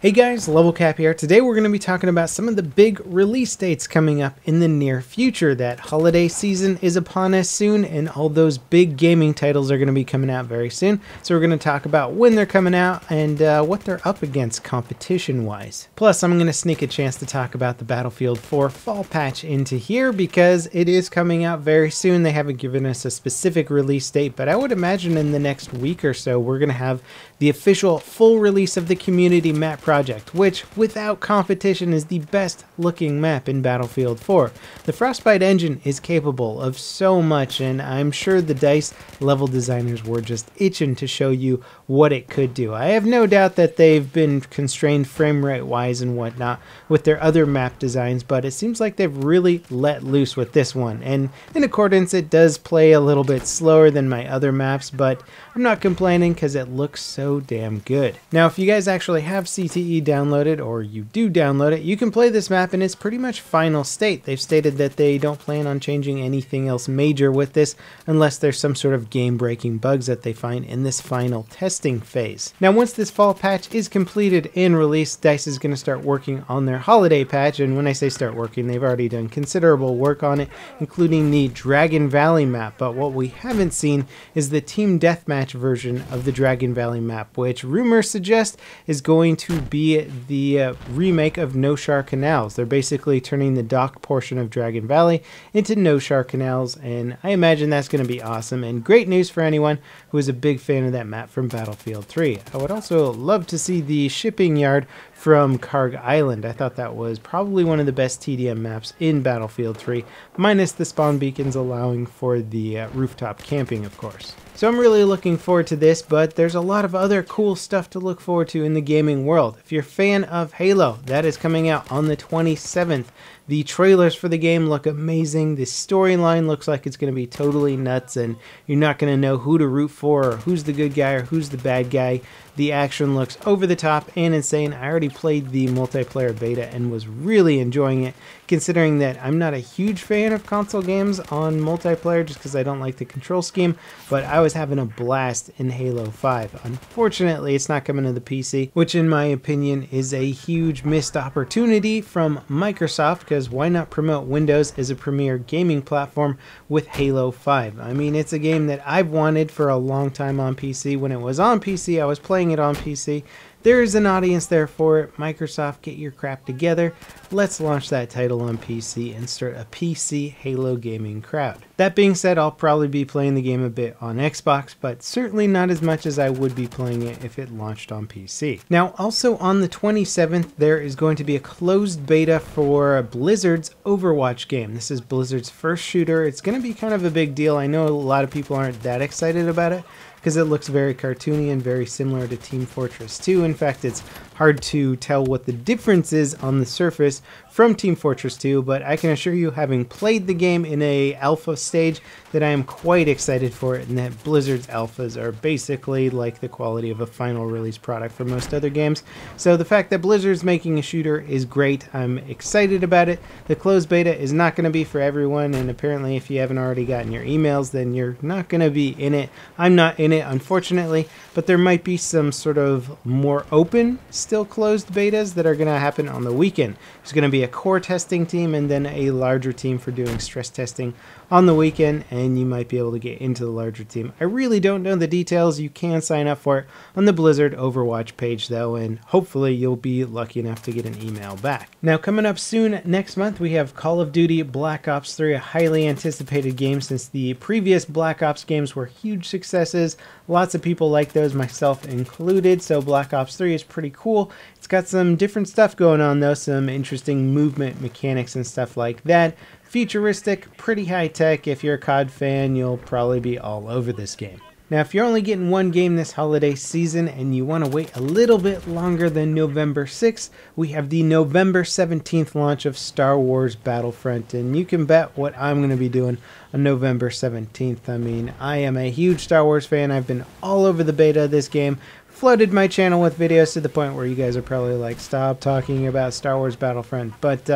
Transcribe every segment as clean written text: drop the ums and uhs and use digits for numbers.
Hey guys, LevelCap here. Today we're going to be talking about some of the big release dates coming up in the near future. That holiday season is upon us soon, and all those big gaming titles are going to be coming out very soon. So we're going to talk about when they're coming out and what they're up against competition-wise. Plus, I'm going to sneak a chance to talk about the Battlefield 4 fall patch into here because it is coming out very soon. They haven't given us a specific release date, but I would imagine in the next week or so we're going to have the official full release of the community map project, which without competition is the best looking map in Battlefield 4. The Frostbite engine is capable of so much, and I'm sure the DICE level designers were just itching to show you what it could do. I have no doubt that they've been constrained frame rate wise and whatnot with their other map designs, but it seems like they've really let loose with this one, and in accordance it does play a little bit slower than my other maps, but I'm not complaining because it looks so damn good. Now if you guys actually have CTE downloaded, or you do download it, you can play this map in its pretty much final state. They've stated that they don't plan on changing anything else major with this unless there's some sort of game-breaking bugs that they find in this final testing phase. Now once this fall patch is completed and released, DICE is going to start working on their holiday patch, and when I say start working, they've already done considerable work on it, including the Dragon Valley map, but what we haven't seen is the Team Deathmatch version of the Dragon Valley map, which rumors suggest is going to be the remake of No Shar Canals. They're basically turning the dock portion of Dragon Valley into No Shar Canals, and I imagine that's going to be awesome and great news for anyone who is a big fan of that map from Battlefield 3. I would also love to see the shipping yard from Karg Island. I thought that was probably one of the best TDM maps in Battlefield 3, minus the spawn beacons allowing for the rooftop camping, of course. So I'm really looking forward to this, but there's a lot of other cool stuff to look forward to in the gaming world. If you're a fan of Halo, that is coming out on the 27th. The trailers for the game look amazing. The storyline looks like it's going to be totally nuts, and you're not going to know who to root for or who's the good guy or who's the bad guy. The action looks over the top and insane. I already played the multiplayer beta and was really enjoying it, considering that I'm not a huge fan of console games on multiplayer just because I don't like the control scheme, but I was having a blast in Halo 5. Unfortunately, it's not coming to the PC, which in my opinion is a huge missed opportunity from Microsoft, because why not promote Windows as a premier gaming platform with Halo 5? I mean, it's a game that I've wanted for a long time on PC. When it was on PC, I was playing it on PC. There is an audience there for it. Microsoft, get your crap together. Let's launch that title on PC and start a PC Halo gaming crowd. That being said, I'll probably be playing the game a bit on Xbox, but certainly not as much as I would be playing it if it launched on PC. Now, also on the 27th, there is going to be a closed beta for Blizzard's Overwatch game. This is Blizzard's first shooter. It's going to be kind of a big deal. I know a lot of people aren't that excited about it, because it looks very cartoony and very similar to Team Fortress 2. In fact, it's hard to tell what the difference is on the surface from Team Fortress 2, but I can assure you, having played the game in a alpha stage, that I am quite excited for it, and that Blizzard's alphas are basically like the quality of a final release product for most other games. So the fact that Blizzard's making a shooter is great. I'm excited about it. The closed beta is not going to be for everyone, and apparently if you haven't already gotten your emails, then you're not going to be in it. I'm not in it, unfortunately, but there might be some sort of more open, still closed betas that are going to happen on the weekend. There's going to be a core testing team and then a larger team for doing stress testing on the weekend, and you might be able to get into the larger team. I really don't know the details. You can sign up for it on the Blizzard Overwatch page though, and hopefully you'll be lucky enough to get an email back. Now coming up soon next month, we have Call of Duty Black Ops 3, a highly anticipated game since the previous Black Ops games were huge successes. Lots of people like those, myself included, so Black Ops 3 is pretty cool. It's got some different stuff going on though, some interesting movement mechanics and stuff like that. Futuristic, pretty high tech. If you're a COD fan, you'll probably be all over this game. Now, if you're only getting one game this holiday season and you want to wait a little bit longer than November 6th, we have the November 17th launch of Star Wars Battlefront, and you can bet what I'm going to be doing on November 17th. I mean, I am a huge Star Wars fan. I've been all over the beta of this game, flooded my channel with videos to the point where you guys are probably like, stop talking about Star Wars Battlefront. But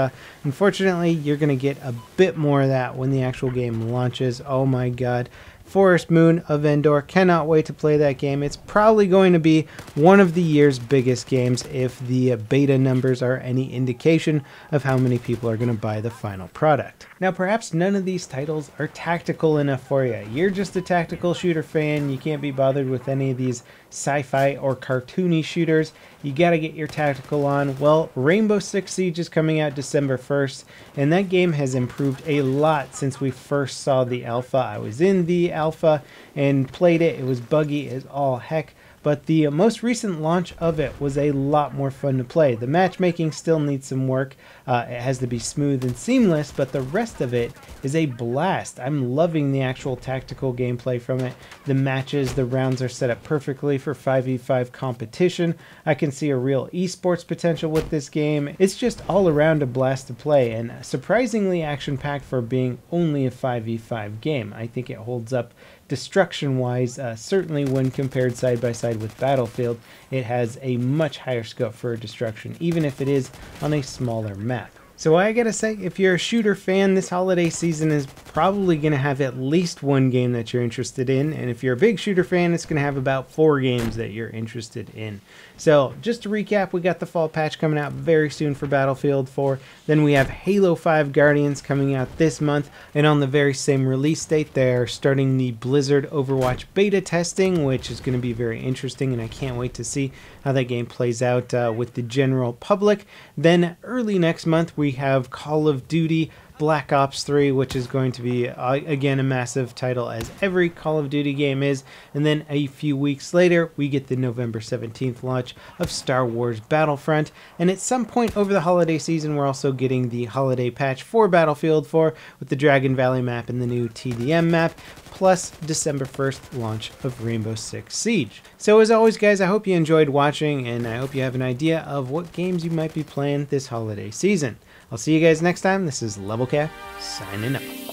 unfortunately, you're going to get a bit more of that when the actual game launches. Oh my god. Forest Moon of Endor. Cannot wait to play that game. It's probably going to be one of the year's biggest games if the beta numbers are any indication of how many people are going to buy the final product. Now, perhaps none of these titles are tactical enough for you. You're just a tactical shooter fan. You can't be bothered with any of these sci-fi or cartoony shooters. You got to get your tactical on. Well, Rainbow Six Siege is coming out December 1st, and that game has improved a lot since we first saw the alpha. I was in the alpha and played it. It was buggy as all heck, but the most recent launch of it was a lot more fun to play. The matchmaking still needs some work. It has to be smooth and seamless, but the rest of it is a blast. I'm loving the actual tactical gameplay from it. The matches, the rounds are set up perfectly for 5v5 competition. I can see a real esports potential with this game. It's just all around a blast to play, and surprisingly action-packed for being only a 5v5 game. I think it holds up destruction-wise, certainly when compared side by side with Battlefield. It has a much higher scope for destruction, even if it is on a smaller map. So I gotta say, if you're a shooter fan, this holiday season is probably going to have at least one game that you're interested in, and if you're a big shooter fan, it's going to have about 4 games that you're interested in. So just to recap, we got the fall patch coming out very soon for Battlefield 4, then we have Halo 5 Guardians coming out this month, and on the very same release date, they're starting the Blizzard Overwatch beta testing, which is going to be very interesting, and I can't wait to see how that game plays out with the general public. Then early next month, we have Call of Duty Black Ops 3, which is going to be, again, a massive title, as every Call of Duty game is. And then a few weeks later, we get the November 17th launch of Star Wars Battlefront. And at some point over the holiday season, we're also getting the holiday patch for Battlefield 4 with the Dragon Valley map and the new TDM map, plus December 1st launch of Rainbow Six Siege. So as always, guys, I hope you enjoyed watching, and I hope you have an idea of what games you might be playing this holiday season. I'll see you guys next time. This is LevelCap signing out.